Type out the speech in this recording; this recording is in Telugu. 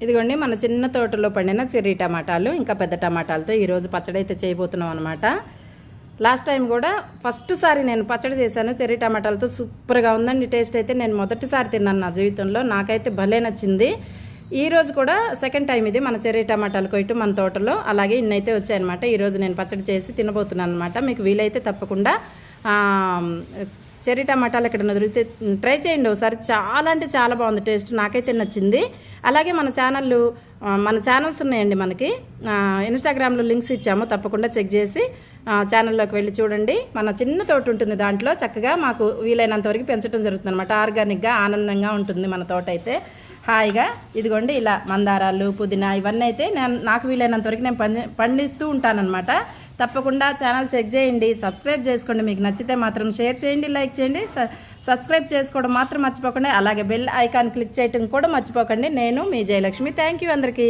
ఇదిగోండి మన చిన్న తోటలో పండిన చెర్రీ టమాటాలు ఇంకా పెద్ద టమాటాలతో ఈరోజు పచ్చడి అయితే చేయబోతున్నాం అనమాట. లాస్ట్ టైం కూడా ఫస్ట్ సారి నేను పచ్చడి చేశాను చెర్రీ టమాటాలతో. సూపర్గా ఉందండి టేస్ట్ అయితే. నేను మొదటిసారి తిన్నాను నా జీవితంలో, నాకైతే భలే నచ్చింది. ఈరోజు కూడా సెకండ్ టైం ఇది మన చెర్రీ టమాటాలు కొయ్యటం మన తోటలో. అలాగే ఇన్నైతే వచ్చాయన్నమాట. ఈరోజు నేను పచ్చడి చేసి తినబోతున్నాను అనమాట. మీకు వీలైతే తప్పకుండా చెర్రీ టమాటాలు ఎక్కడన్నా దొరికితే ట్రై చేయండి ఒకసారి. చాలా అంటే చాలా బాగుంది టేస్ట్, నాకైతే నచ్చింది. అలాగే మన ఛానల్స్ ఉన్నాయండి మనకి. ఇన్స్టాగ్రామ్లో లింక్స్ ఇచ్చాము, తప్పకుండా చెక్ చేసి ఛానల్లోకి వెళ్ళి చూడండి. మన చిన్న తోట ఉంటుంది, దాంట్లో చక్కగా మాకు వీలైనంత వరకు పెంచడం జరుగుతుంది అనమాట. ఆర్గానిక్గా ఆనందంగా ఉంటుంది మన తోట అయితే హాయిగా. ఇదిగోండి ఇలా మందారాలు, పుదీనా ఇవన్నీ అయితే నాకు వీలైనంత వరకు నేను పండిస్తూ ఉంటానన్నమాట. తప్పకుండా ఛానల్ చెక్ చేయండి, సబ్స్క్రైబ్ చేసుకోండి. మీకు నచ్చితే మాత్రం షేర్ చేయండి, లైక్ చేయండి. సబ్స్క్రైబ్ చేసుకోవడం మాత్రం మర్చిపోకండి. అలాగే బెల్ ఐకాన్ క్లిక్ చేయడం కూడా మర్చిపోకండి. నేను మీ జయలక్ష్మి. థ్యాంక్ యూ అందరికీ.